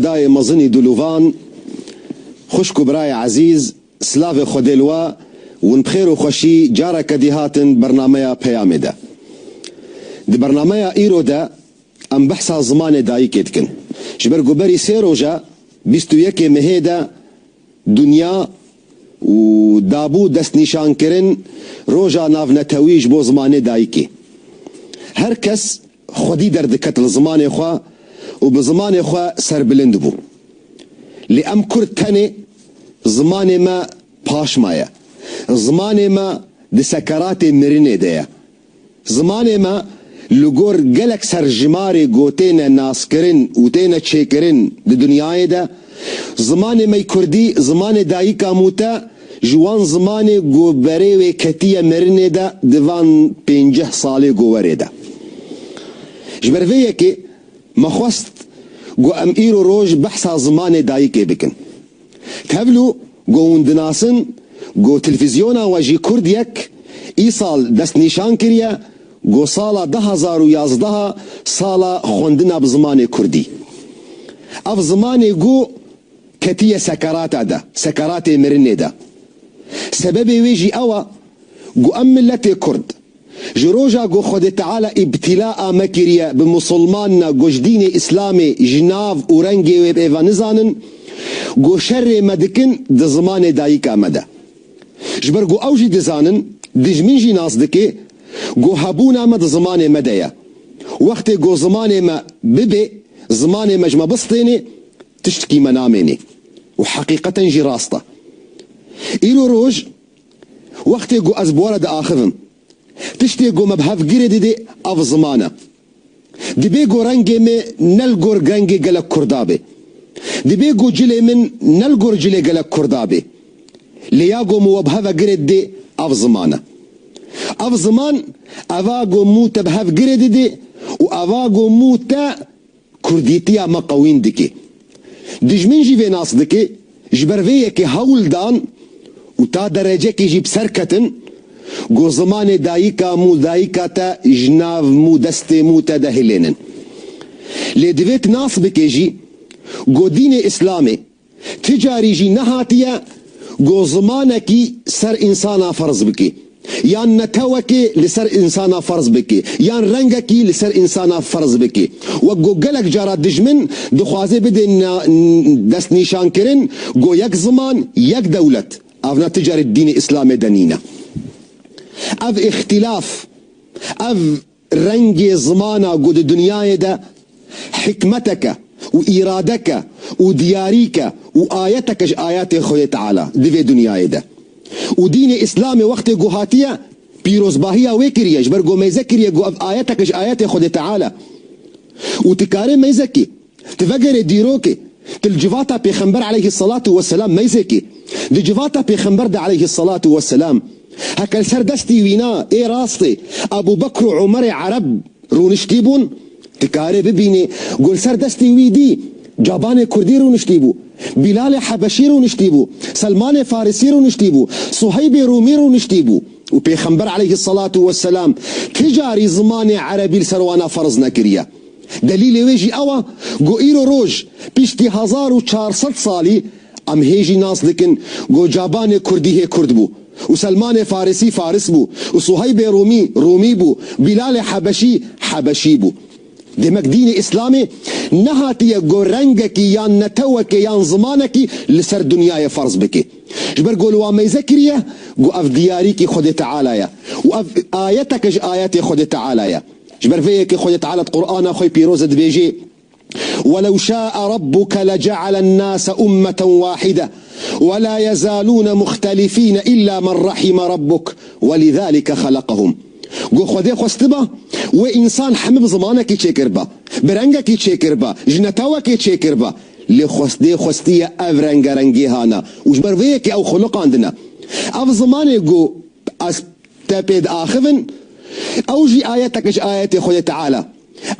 خدای مزنی دلوان خوشکو برای عزیز سلاو خودلوا ون بخیر و خوشی جارا کدی هاتن برنامه پیام ده دی برنامه ایرو ده ام بحثا زمان دایی کتکن جبر گوبری سی روژا 21 مهه ده دنیا و دابو دست نشان کرن روژا ناو نتویج بو زمان دایی که هر کس خودی در دکت زمان خواه و بزمان خواه سر بلند بو لی ام کرد تنه زمان ما پاش مایا زمان ما دی سکرات مرنه ده زمان ما لگور گلک سر جمار گوتین ناس کرن و تین چه کرن دی دنیای ده زمان ما کردی زمان دایی کاموتا جوان زمان گو بره و کتیه مرنه ده دوان 50 ساله گو وره ده جبرویه که مخواست گو ام ایرو روش بحثا زمان دایی که بکن تبلو گو اندناسن گو تلفزیونا واجی کرد یک ای سال دست نشان کریه گو سالا 2011 سالا خوندنا بزمان کردی اف زمان گو کتیه سکرات ده سکرات مرنه ده سبب ویجی اوا گو ام ملت کرد جروجا گو خود تعالی ابتلاء مکریه بمسلمان گوش دین اسلام جناف و رنگی و ایوان نزانن گو شر مدکن د زمان دایی که آمده جبر گو اوجی دزانن دجمین جی ناس دکه گو هبونا ما د زمان مدیا وقت گو زمان ما ببه زمان مجمع بسطینه تشتکی منامینه و حقیقتا جی راسته ایلو روج وقت گو از بورد آخذن تشتی گو مبهف گیره دی اف زمانه دی بی گو رنگی می نلگور رنگی گلک کردابه دی بی گو جلی من نلگور جلی گلک کردابه لیا گو مبهف گیره دی اف زمانه اف زمان اوه گو موتا بهف گیره دی و اوه گو موتا کردیتیا مقوین دکی دجمن جی وی ناس دکی جبرویه که هول دان و تا درجه که جی بسرکتن گو زمان دایی کا مو دایی کا تا جناو مو دست مو تا ده هلینن لی دویت ناس بکیجی گو دین اسلامی تجاری جی نهاتیا گو زمانه کی سر انسانا فرض بکی یان نتوکی لسر انسانا فرض بکی یان رنگه کی لسر انسانا فرض بکی و گو گلک جارا دجمن دخوازه بده دست نشان کرن گو یک زمان یک دولت اونا تجاری دین اسلام دنینه اف اختلاف اف رنگ زمانا قد دنياي ده حكمتك وإرادك ودياريك وآياتك آيات خوي تعالى دي دنياي ده ودين إسلامي وقت قهاتية بيروز باهية ويكريش برقو ما يذكر يقو آياتك آيات خوي تعالى وتكاري ما يذكي تفكر ديروكي تلجفاتا بيخنبر عليه الصلاة والسلام ما يذكي دي جفاتا بيخنبر ده عليه الصلاة والسلام هكال سر دستي وينا اي راستي ابو بكر وعمر عرب رونشتيبون تكاري ببيني قول سر دستي ويدي جابان كردي رونشتيبو بلال حبشي رونشتيبو سلمان فارسي رونشتيبو صهيب رومي رونشتيبو وبيخنبر عليه الصلاة والسلام تجاري زمان عربي لسروانا فرض نكريا دليل ويجي اوا قو ايرو روج بيشتي 1400 صالي ام هيجي ناس لكن قو جابان كردي هي كرد بو وسلمان فارسي فارس بو وصهيب رومي بو بلال حبشي بو دمك دين اسلامي نهاتي قو رنگك يان نتوك يان زمانك لسر دنيا فرض بك جبر قولوا ما يذكريه قو اف دياريك خد تعالى يا واف اياتك ايات خد تعالى يا جبر فيك خد تعالى القرآن اخوي بيروز دبيجي ولو شاء ربك لجعل الناس أمة واحدة ولا يزالون مختلفين إلا من رحم ربك ولذلك خلقهم قو خذي خستبا وإنسان حمب زمانك يتشكربا برنجك يتشكربا جنتاوك يتشكربا لخستي خستية أفرنج رنجي هانا وجبر فيك أو خلق عندنا أف زماني قو أستبد آخذن أوجي آياتك آيات خذ تعالى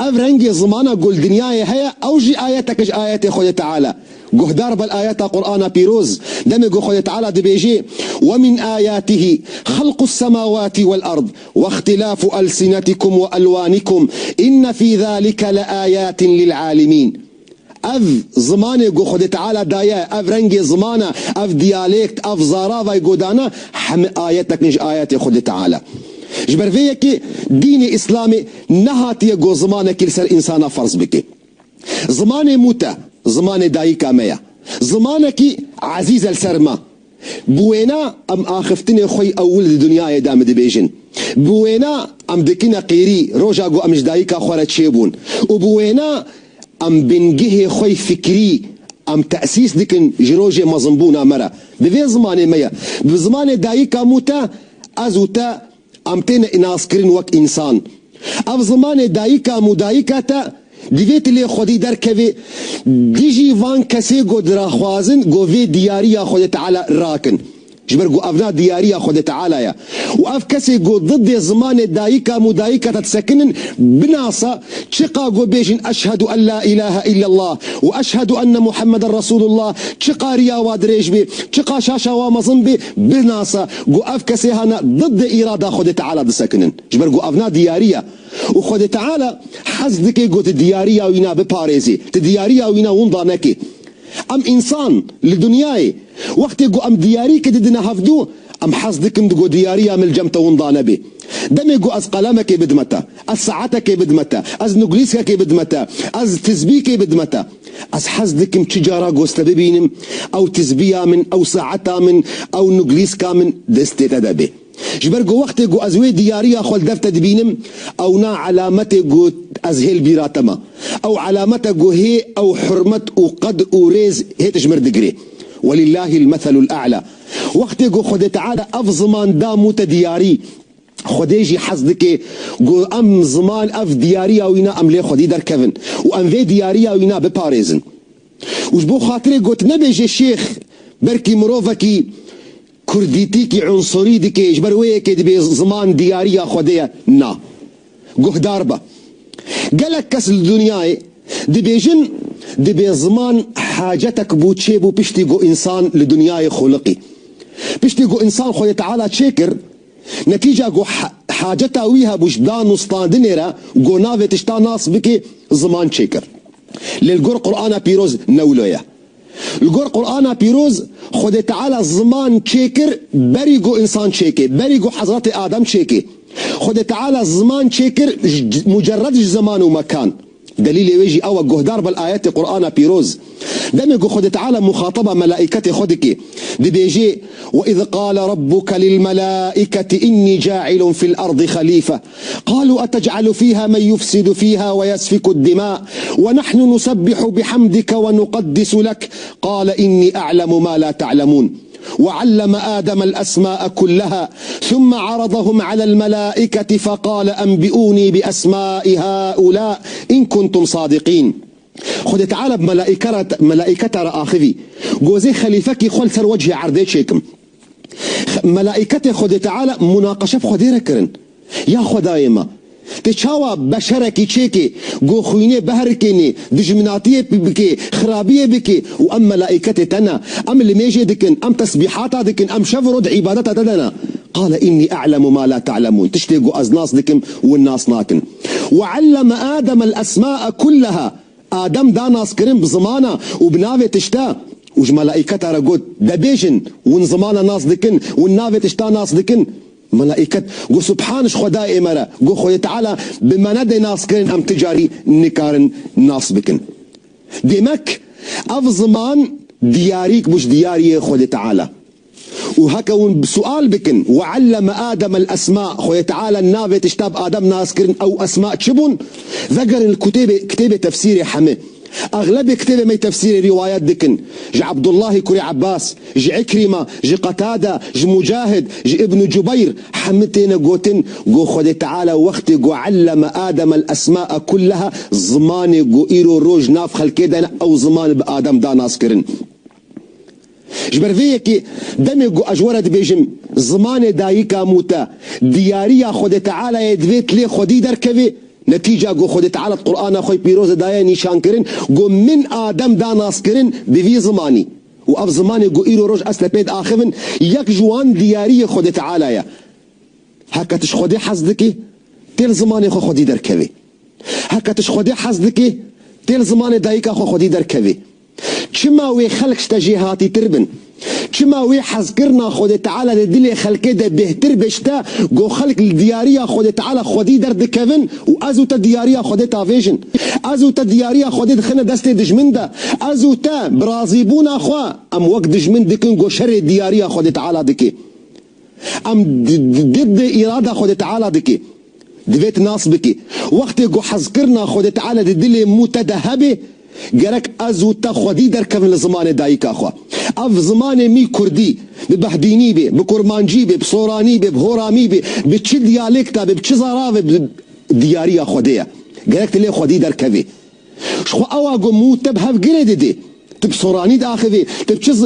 أفرنجي زمانا قول دنياي هيا أوجي آياتك آيات خذ تعالى قهدار بالآيات قرآن بيروز دم قهد تعالى دبيجي ومن آياته خلق السماوات والأرض واختلاف ألسنتكم وألوانكم إن في ذلك لآيات للعالمين اف زمانه گو خود تعالى دايه اف رنگ زمانه اف ديالكت اف زارا و گودانا هم آياتك نج آيات خود تعالى جبر فيه كي دين اسلامي نهاتي گو زمانه كل سر انسان فرض بك زمانه موتا زمانه داي كاميا زمانه كي عزيز السرما بوينا ام اخفتني خوي اول الدنيا دام دبيجن بوينا ام دكنا قيري روجا گو امش دايكا خورا تشيبون وبوينا ام بنجه خوي فكري ام تأسيس دكن جروجي مزنبونا مرا بفي زمانه ميا بزمانه دايكا موتا ازوتا ام تين ناسكرين وك انسان اف زمانه دايكا مدايكا تا دیویت لی خودی در که دیجی وان کسی گو دراخوازن گو وی دیاری خود تعالی راکن جبر گو افنا دیاری خود تعالی یا و اف کسی گو ضد زمان دایکا مدایکا تتسکنن بناسا چقا گو بیجن اشهد ان لا اله الا الله و اشهد ان محمد رسول الله چقا ریا و دریج بی چقا شاشا و مزن بی بناسا گو اف کسی هانا ضد اراده خود تعالی تسکنن جبر گو افنا دیاریا و خود تعالی حزدك قلت الديارية وينا بباريزي تديارية وينا ونضانكي ام انسان لدنياي وقت يقول ام دياري كددنا هفدو ام حزدك ندقو ديارية من الجمتة ونضانا بي دم يقول از قلمك بدمتا از ساعتك بدمتا از نقليسك بدمتا از تزبيك بدمتا از حزدك تجارة قوست ببينم او تزبيا من او ساعتا من او نقليسك من دستيتا دبي جبرقو وقت جو ازوي ديارية خول دفت دبينم او نا علامته جو ازهل بيراتما او علامته جو هي او حرمت وقد وريز هي تجمر دقري ولله المثل الاعلى وقت جو خد تعالى اف زمان داموت دياري خديجي حصدك جو ام زمان اف ديارية وينا ام لي خدي در كفن وام في ديارية وينا بباريزن وجبو خاطري قلت نبيجي الشيخ بركي مروفكي كرديتي كي عنصري دي كي جبرويه كي دبي زمان ديارية خدية نا قه داربة قالك كس الدنيا دبيجن دبي زمان حاجتك بو تشيبو بيشتي جو انسان لدنيا خلقي بيشتي جو انسان خويا تعالى تشكر نتيجة جو حاجتا ويها بوجدان نصطان دنيرا جو نافي تشتا ناس بكي زمان تشكر للقر قرآن بيروز نولويا القر قرآن بيروز خود تعالى زمان تشكر بريقو انسان تشكر بريقو حضرات آدم تشكر خود تعالى زمان تشكر مجرد زمان ومكان دليل يجي او جهدار بالايات القرآن بيروز دم خود تعالى مخاطبة ملائكة خدك دي بيجي واذ قال ربك للملائكة اني جاعل في الارض خليفة قالوا اتجعل فيها من يفسد فيها ويسفك الدماء ونحن نسبح بحمدك ونقدس لك قال اني اعلم ما لا تعلمون وعلم آدم الأسماء كلها ثم عرضهم على الملائكة فقال أنبئوني بأسماء هؤلاء إن كنتم صادقين خد تعالى بملائكة رآخذي جوزي خليفك خل سر وجه عرضي شيكم ملائكة خد تعالى مناقشة بخدي ركرن يا خدايما تشاوا بشركي تشيكي جو خويني بهركيني دجمناتيه بكي خرابيه بكي وام ملائكتي تنا ام اللي ميجي دكن ام تسبيحاتها دكن ام شفرد عبادتها تدنا قال اني اعلم ما لا تعلمون تشتيقوا ازناس دكم والناس ناكن وعلم ادم الاسماء كلها ادم دا ناس كريم بزمانه وبنافي تشتا وج ملائكتها رقود دبيجن ون زمانه ناس دكن والنافي تشتا ناس دكن ملائكة قو سبحانش خداي امرا قو خوي تعالى بما ندي ناس كرين ام تجاري نكارن ناس بكن ديمك اف زمان دياريك مش دياري خوي تعالى وهكا بسؤال بكن وعلم ادم الاسماء خوي تعالى النافي تشتاب ادم ناس كرين او اسماء تشبون ذكر الكتيبه كتيبه تفسيري حمي اغلب كتيبه مي تفسير روايات دكن ج عبد الله كري عباس ج عكرمه ج قتاده ج مجاهد ج ابن جبير حمتين قوتن قو خد تعالى وقت قو علم ادم الاسماء كلها زمان قو ايرو روج ناف خلكيدنا او زمان بادم دا ناسكرن جبر فيكي دمي قو اجورد بيجم زمان دايكا موتا دياريا خد تعالى يدفيت لي خدي دركبي نتيجة جو خد تعالى القرآن أخوي بيروز دايا نيشان كرين جو من آدم دا ناس كرين بفي زماني وأف زماني جو إيرو روج أسلبيد آخفن يك جوان دياري خد تعالى يا هكا تش خدي حزدكي تيل زماني خو خدي دركبي هكا تش خدي حزدكي شتيل زمان دايكا خو خدي دركبي چما وي خلق شتجيهاتي تربن چما وي حذكرنا خود تعالى لدلي خلقه ده بهتر بشتا جو خلق الدياريه خود تعالى خودي درد كفن وازو تا دياريه خود تافيجن ازو تا دياريه خود دخنا دست دجمنده ازو تا برازيبونا خو ام وقت دجمن دكن جو شر الدياريه خود تعالى دكي ام ضد اراده خود تعالى دكي دبيت ناس بكي وقت جو حذكرنا خود تعالى لدلي متدهبه جرك ازو تا خودي دركفن لزمان دايكا خو اف زمان مي كردي ببهديني بي بكرمانجي بي بصوراني بي بهورامي بي بتش ديالكتا بي بتش زراف دياريه خوديه جرك تلي خودي دركفي شخو اواغو مو تبهف جريدي دي تبصوراني داخفي تبتشز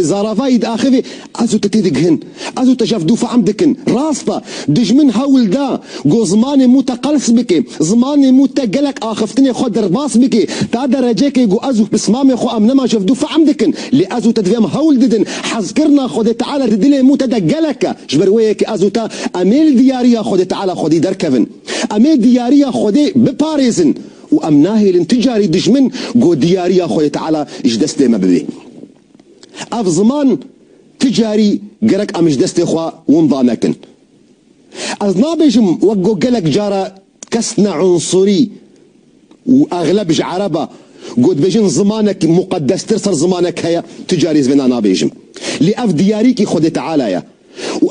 زرافاي داخفي ازو تتيدقهن ازو تجافدو فعمدكن راسطه دجمن هاول دا جو زماني مو تقلص بكي زماني مو تقلك اخفتني خد رباص بكي تا درجيكي جو ازو بسمامي خو امنما شفدو فعمدكن لي ازو تدفيم هاول ددن حذكرنا خد تعالى تدلي مو تدقلك جبرويك ازو تا اميل دياريه خد تعالى خدي دركفن اميل دياريه خدي بباريزن وامناهي الانتجاري دجمن جو دياريه خويا تعالى اجدستي ما ببي اف زمان تجاري قرك ام اجدستي خوا ونضامكن اذنابجم وقو قلك جارة كسنا عنصري واغلب عربة قد بيجن زمانك مقدس ترسل زمانك هيا تجاري زبنا نابيجم لأف دياريكي خود تعالى يا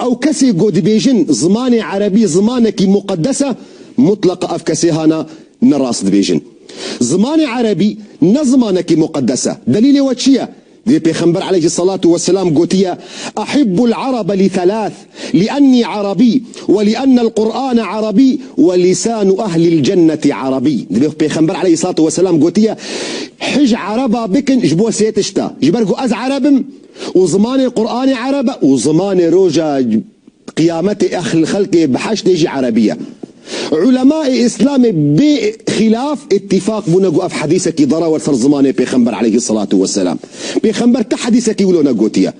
او كسي قد بيجن زماني عربي زمانك مقدسة مطلق اف كسي هانا نراس دبيجن زماني عربي نزمانك مقدسة دليل وشيا دي بيخنبر عليه الصلاة والسلام قوتيا أحب العرب لثلاث لأني عربي ولأن القرآن عربي ولسان أهل الجنة عربي دي بيخنبر عليه الصلاة والسلام قوتيا حج عربا بكن جبو سيتشتا جبرقو أز عربم وزماني القرآن عربة وزماني روجا قيامتي أخل الخلق بحاج تيجي عربية علماء اسلام بخلاف اتفاق بنقو اف حديثك ضرا ورثر زمانه بيخنبر عليه الصلاه والسلام بيخنبر تحديثك يقولون قوتيا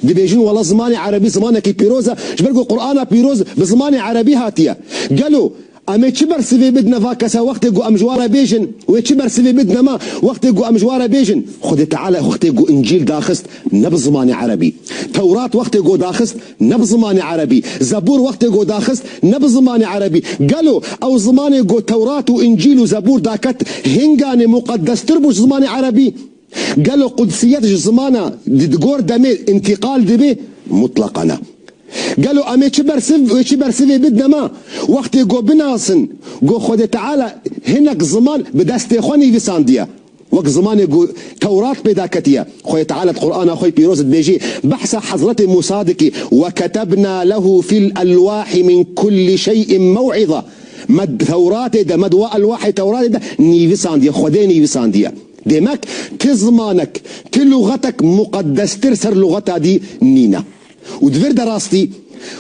دي بيجون والله زماني عربي زمانك بيروزا جبرقو قرآن بيروز بزماني عربي هاتيا قالوا اما تشبر سيفي بدنا فاكسا وقت يقو امجوارا بيجن وتشبر سيفي بدنا ما وقت يقو امجوارا بيجن خذ تعالى وقت يقو انجيل داخست نب زماني عربي توراة وقت يقو داخست نب زماني عربي زبور وقت يقو داخست نب زماني عربي قالوا او زماني يقو توراة وانجيل وزبور داكت هنغاني مقدس تربوش زماني عربي قالوا قدسيات زمانه دقور دمي انتقال دبي مطلقنا قالوا امي تشبر سيفي بدنا ما وقت يقو بناسن قو خود تعالى هناك زمان بدست خوني في سانديا وقت زمان يقو توراة بداكتيا خوي تعالى القرآن اخوي بيروز بيجي بحث حضرة مصادقي وكتبنا له في الالواح من كل شيء موعظة مد توراة ده مدواء الواح توراة ده نيفي سانديا خودي نيفي سانديا ديماك كزمانك كلغتك مقدس ترسر لغتها دي نينا ودفر دراستي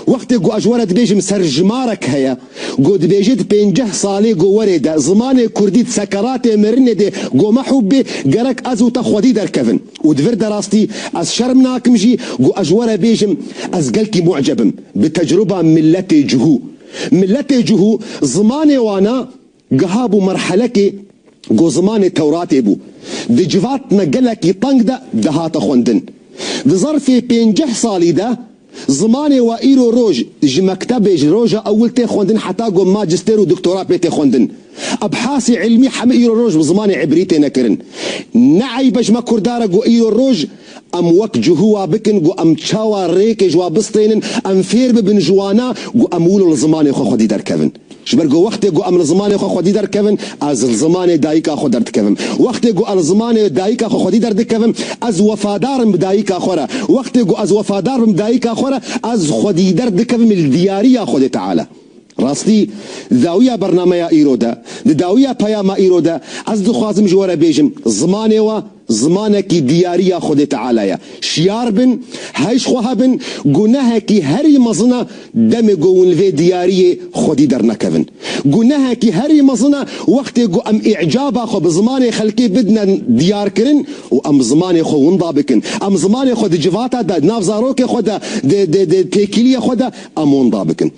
وقت جو اجوارة بيجم سرجمارك هيا جو دبيجد بينجه صالي جو ورده زمان كرديت سكرات مرنه دي جو محبي جرك ازو تخودي دركفن ودفر دراستي از شرمناك مجي جو اجوارة بيجم از قلكي معجبم بتجربة ملتي جهو زماني وانا قهابو مرحلكي جو زمان التوراة بو دي جفاتنا قلك يطنق ده هات خوندن دي ظرفي بينجه صالي ده زماني وايرو روج جي مكتبي روجا اول تي خوندن حتى جو ماجستير ودكتوراه بيتي خوندن ابحاثي علمي حم ايرو روج بزماني عبريتي نكرن نعي بج ما كردارة جو ايرو روج ام وك جهوا بكن جو ام تشاوا ريك جوا بسطين ام فير بن جوانا جو امولو الزماني خو خدي دركفن شبرقو وقت جو ام الزماني خو خدي دركفن از الزماني دايكا خو دركفن وقت جو الزماني دايكا خو خدي دركفن از وفادار بدايكا خورا وقت جو از وفادار بدايكا خورا از خدي دركفن الدياريه خدي تعالى راستي داوية برنامج إيرودا داوية بياما إيرودا از دخوازم جوارا بيجم زماني و زمانك ديارية خود تعالى شيار بن هايش خوها بن قناهكي هري مزنا دم قون في ديارية خودي درنا كفن قناهكي هري مزنا وقت قو ام اعجابا خو بزماني خلقي بدنا ديار كرن وام زماني خو ونضابكن ام زماني خو دي جفاتا دا ناف زاروكي خو دا بيكيلية خو دا ام ونضابكن